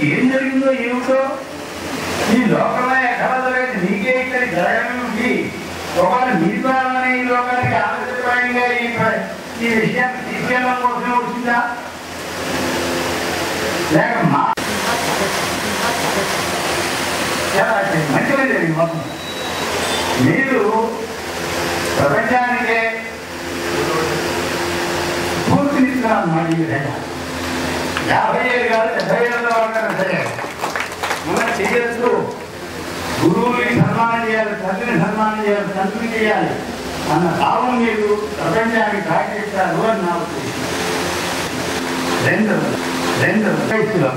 ఏం జరిగిందో ఏమిటో ఈ లోకంలో ఎక్కడ జరిగింది నీకే ఇక్కడ జరగనుంది ఒకవేళ మీ ద్వారానే ఈ లోకానికి ఆనందప్రాయంగా ఈ విషయాన్ని తీసుకెళ్ళడం కోసమే వచ్చిందా లేక మంచిగా జరిగింది మొత్తం మీరు ప్రపంచానికే పూర్తినిస్తున్నారు అన్నమాట ఈ విధంగా 50 ఏళ్ళు కాదు 70 ఏళ్ళ వాళ్ళకన్నా సరే మనం చేయొచ్చు గురువుని సన్మానం చేయాలి తండ్రిని సన్మానం చేయాలి తండ్రిని చేయాలి అన్న భావం మీరు ప్రపంచానికి సాగిస్తారు అని నా ఉద్దేశం. రెండు వయసులో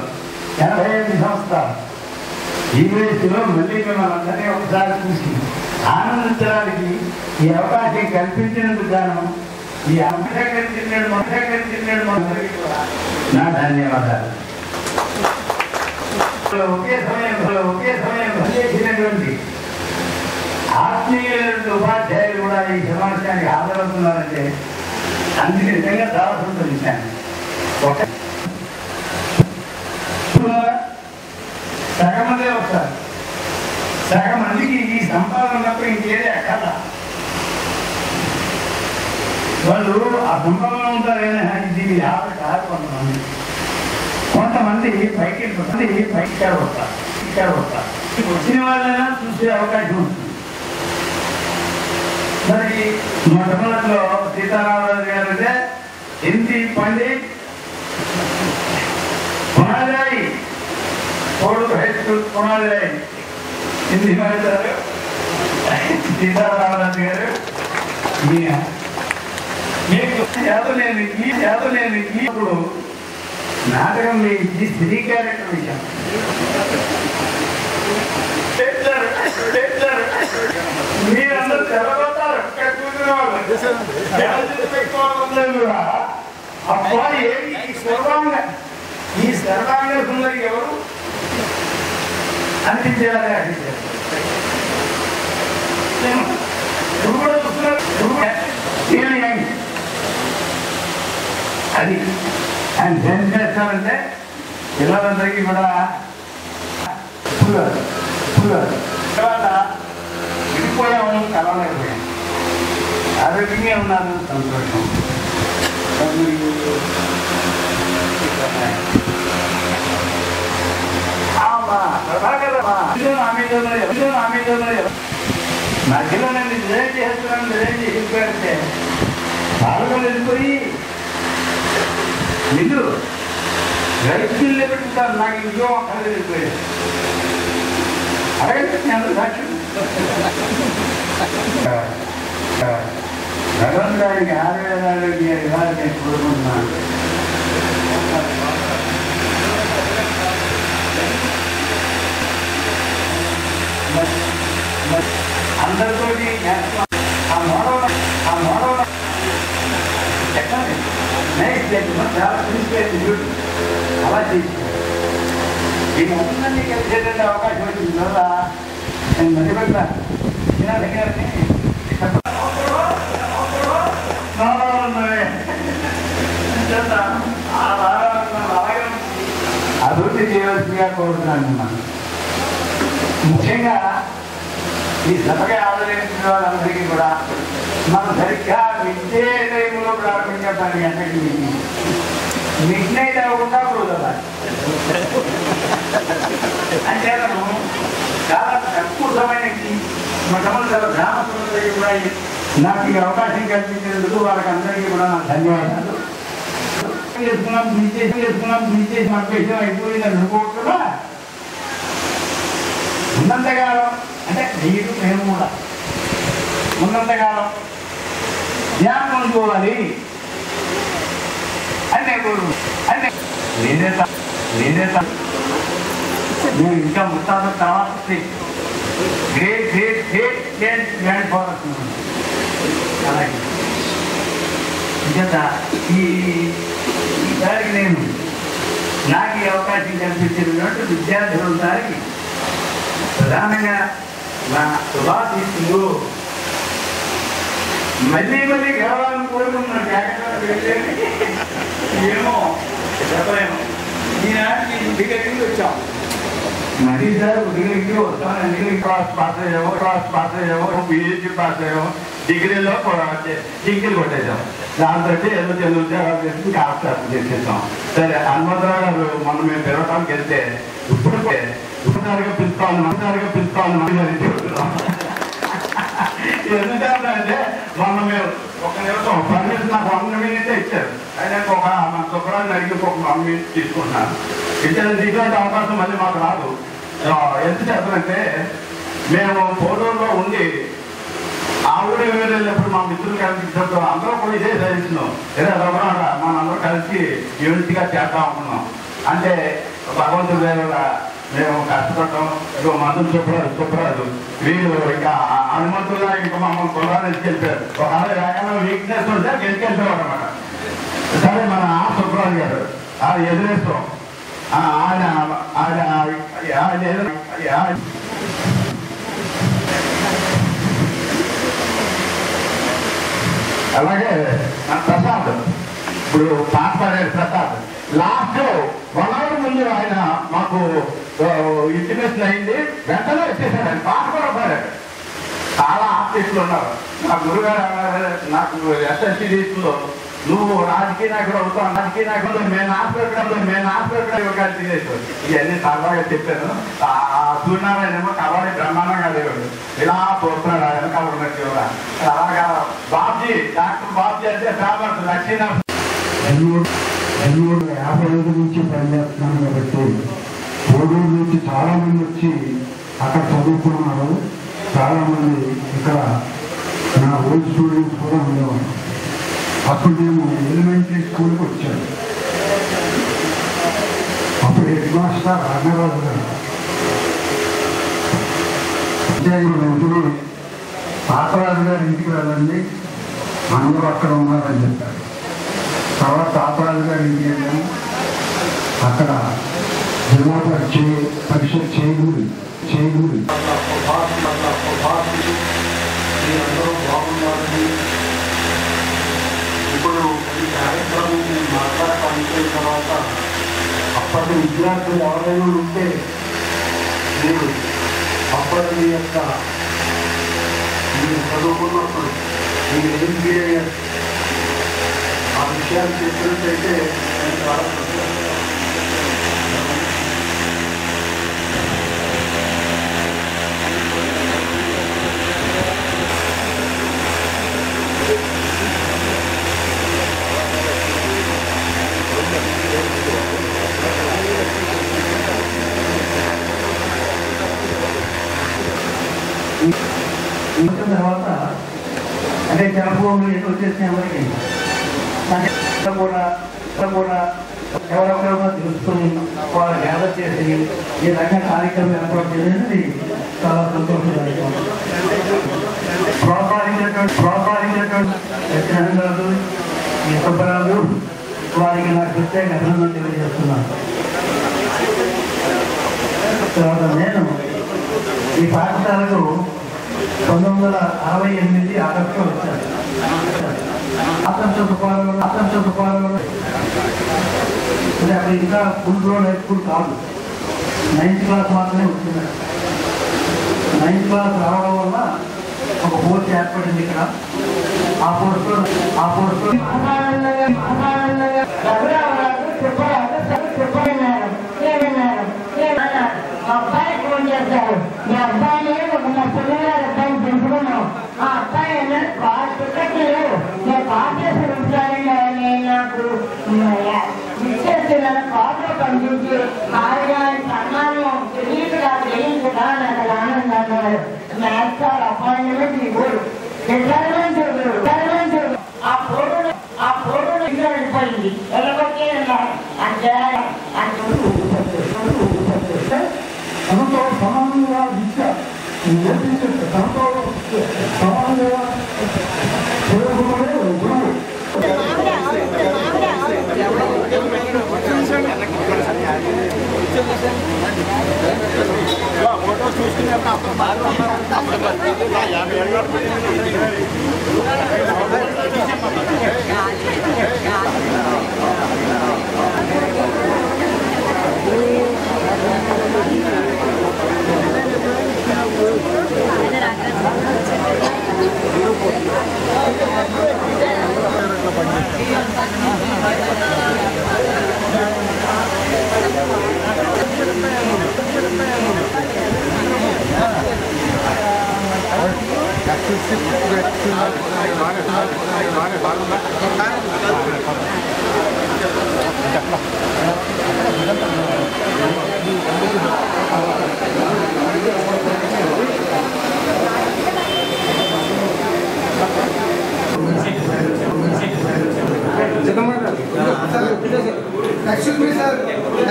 85 సంవత్సరాలు ఈ వయసులో మళ్ళీ మిమ్మల్ని అందరినీ ఒకసారి చూసి ఆనందించడానికి ఈ అవకాశం కల్పించినందుకు గాను ఈ అంశకరించినాడు నా ధన్యవాదాలు. ఒకే సమయం పనిచేసినటువంటి ఆత్మీయులైన ఉపాధ్యాయులు కూడా ఈ సమావేశానికి హాజరవుతున్నారంటే అందుకే నిజంగా చాలా సంతోషించాను. సగం మందే వస్తారు, సగం మందికి ఈ సంపాదన ఉన్నప్పుడు ఇంకేదే అక్కడ వాళ్ళు ఆ సంపాదన ఉంటారు. దీన్ని యాభై కాదు కొంతమంది పైకి వస్తారు వచ్చిన వాళ్ళైనా చూసే అవకాశం ఉంటుంది. మరి మొట్టమొదటిలో సీతారామరాజు గారు అంటే హిందీ పండిత్ కొనాలి కోడు హై స్కూల్ కొనాలి హిందీ మాట్లాడారు సీతారామరాజు గారు. మీకు యాదలేని ఇప్పుడు నాటకం ఇది స్త్రీ క్యారెక్టర్ విషయం మీరందరూ తెల్లబోతారు కూడా అబ్బాయి ఈ సర్వాంగ సుందరి ఎవరు అనిపించేలా కూడా చూస్తున్నారు. అది ఆయన ఏం చేస్తారంటే పిల్లలందరికీ కూడా తర్వాత విడిపోయాము కలవలేకపోయాము. ఆరోగ్యంగా ఉన్నారు, సంతోషం. మధ్యలో నేను డిజైన్ చేస్తున్నాను, డిజైన్ చేసిపోయారంటే పాల్గొని వెళ్ళిపోయి ఇల్లు రైతు బిల్లు పెట్టుకుంటారు. నాకు ఇంట్లో అక్కడ వెళ్ళిపోయారు. అడగండి నేను సాక్షి భగవంతుడానికి ఆరోగ్య విధాలు నేను కోరుకుంటున్నాను. అందరితో ఆ మోడల్ ఎక్కండి చాలా చూసిపోయింది. అలా చేసి ఈ మొత్తాన్ని కలిసేటువంటి అవకాశం వచ్చింది కదా నేను మధ్యపెడతాను. అభివృద్ధి చేయవలసిందిగా కోరుతున్నాను మనం. ముఖ్యంగా ఈ సభగా ఆదరించిన వాళ్ళందరికీ కూడా మనం సరిగ్గా విద్యే టైంలో ప్రారంభించే పని అంటే మిడ్ నైట్ అవ్వకుండా కూడదు. అంటే చాలా తక్కువ సమయానికి మొట్టమొదటి గ్రామస్తులందరికీ కూడా నాకు ఈ అవకాశం కల్పించినందుకు వాళ్ళకి అందరికీ కూడా నాకు ధన్యవాదాలు. చేసుకున్నాం విషయం అయిపోయిందని అనుకోకుండా ఉన్నంతకాలం అంటే మీరు మేము కూడా ఉన్నంతకాలం ధ్యానం అనుకోవాలి అని నేను కోరుకుంటున్నాను. అంటే నేను ఇంకా ముత్తాత తర్వాత great great great great grand fathers అలాగే నిజంగా ఈసారికి నేను నాకు ఈ అవకాశం కల్పించినటువంటి విద్యార్థులందరికీ ప్రధానంగా నా శుభాశీస్సులు మళ్ళీ మళ్ళీ కావాలని కోరుకుంటున్నాను. జాగ్రత్తగా ఏమో చెప్పలేము. ఈనాటికి డిగ్రీకి వచ్చాం. మరీ సార్ డిగ్రీకి వస్తాను. డిగ్రీ క్లాస్ పాస్ అయ్యాము పిహెచ్డి పాస్ అయ్యాము. డిగ్రీలో డిగ్రీలు కొట్టేసాం. దాంతో ఏదో ఉద్యోగాలు చేసి కాస్త చేసేసాం. సరే హనుమంతరావు గారు మనం మేము పెరగడానికి వెళ్తే పిలుస్తాను ఎందుకంటే మొన్న మేము ఒక నిమిషం పర్మిషన్ నాకు 1 మినిటే ఇచ్చారు. అయితే ఒక మన శుభ్రాన్ని అడిగి ఒక 1 మినిట్ తీసుకుంటున్నాను. ఇచ్చేది ఇటువంటి అవకాశం మళ్ళీ మాకు రాదు. ఎందుకు చెప్పాలంటే మేము పోలూరులో ఉండి ఆ ఊరి వెళ్ళినప్పుడు మా మిత్రులు కలిసి అందరూ కూడా ఇదే సజెషన్ ఏదో రమణ మనందరూ కలిసి యూనిట్గా చేద్దాం అనుకున్నాం. అంటే భగవంతుడి వల్ల మేము కష్టపడటం ఇక మందులు చూపరాదు వీళ్ళు ఇంకా హనుమంతుల్లా ఇంకా మమ్మల్ని కొలాలని వెళ్ళిపోయారు. ఒకవేళ వేగంగా వీక్నెస్ ఉంటే గెలికెళ్ళిపోయారు అనమాట. సరే మన సుబ్రాజు గారు ఎదురేస్తాం అలాగే ప్రసాద్ ఇప్పుడు పాట పాడారు. ప్రసాద్ లాస్ట్ 1 hour ముందు ఆయన మాకు ఇంటిమేషన్ అయింది. వెంటనే వచ్చేసాడు. ఆయన పాట కూడా పాడారు. చాలా ఆర్టిస్టులు ఉన్నారు. నా గురుగారు నాకు ఎస్ఎస్సి లో నువ్వు రాజకీయ నాయకుడు అవుతావు. రాజకీయ నాయకుడు నేను ఆస్పెక్కడ ఇవ్వగాలి తినేసాడు. ఇవన్నీ సరదాగా చెప్పాను. సూర్యనారాయణ ఏమో కబడ్డీ బ్రహ్మాండంగా లేవాడు. ఇలా చూస్తున్నాడు ఆయన కబడ్డీ కూడా. అలాగా బాబ్జీ డాక్టర్ బాబ్జీ అంటే ఫేమస్ లక్ష్మీనారాయణ 50 నుంచి పనిచేస్తున్నాను కాబట్టి కోడూరు నుంచి చాలా మంది వచ్చి అక్కడ చదువుకున్నారు. చాలా మంది ఇక్కడ నా ఓల్డ్ స్టూడెంట్స్ కూడా ఉండేవారు. అప్పుడు మేము ఎలిమెంటరీ స్కూల్కి వచ్చాము. అప్పుడు హెడ్ మాస్టర్ అన్నరాజు గారు వెంటనే తాతరాజు గారి ఇంటికి వెళ్ళండి అందరూ అక్కడ ఉన్నారని చెప్పారు. తర్వాత తాతరాజు గారి ఇంటికి వెళ్ళాము. అక్కడ జిల్లా పరిషత్ చేయకూడదు ఇప్పుడు ఈ కార్యక్రమం మాట్లాడటానికి తర్వాత అప్పటి విద్యార్థులు ఎవరైనా ఉంటే మీరు అప్పటి మీ యొక్క మీరు చదువుకున్నప్పుడు మీరు ఏం చేయలేదు ఆ విషయాలు చెప్పినట్టయితే నేను చాలా తర్వాత అంటే జనభూములు ఎటు వచ్చేసిన ఎవరికి కూడా ఎవరెవరో తెలుసుకుని వాళ్ళు గ్యాదర్ చేసి ఈ రకంగా కార్యక్రమం ఏర్పాటు చేసేది చాలా సంతోషదాయకం. ప్రోత్సహించినటువంటి అభినందనలు ఈ సుబ్బరాజు వారికి నాకు ప్రత్యేక అభినందనలు తెలియజేస్తున్నాను. తర్వాత నేను ఈ పాఠశాలకు 1968 ఆగస్టులో వచ్చారు. స్వాతంత్ర తుఫాను అంటే అక్కడ ఇంకా ఫుల్ రోడ్ హై స్కూల్ కాదు, 9th క్లాస్ మాత్రమే వచ్చింది. 9th క్లాస్ రావడం వల్ల ఒక పోస్ట్ ఏర్పడింది ఇక్కడ. ఆ పోస్ట్లో అబ్బాయి ఫోన్ చేశారు, మీ అబ్బాయిని మా పిల్లగారు అబ్బాయిని పెంచుకున్నాం, ఆ అబ్బాయి టికెట్ లేవు, నేను కార్ చేసి ఉంచానండి. నాకు ఇచ్చేసి నన్ను కార్లో పంపించి హాయిగా సన్మానం తెలియదుగా చేయించగా నాకు ఆనందన్నారు. మ్యాథ్స్ అపాయింట్మెంట్ ఇవ్వరు, రిటైర్మెంట్ ఆ ఫోటో ఇంట్లో వెళ్ళిపోయింది. వెళ్ళబట్టి అంటే తనతో సమానంగా విద్య నేర్పించే తనతో సమానంగా గురువు ఫోటో చూసుకునే Excuse me, sir.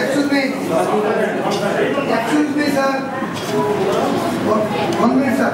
Excuse me. Excuse me, sir. 1 minute, sir.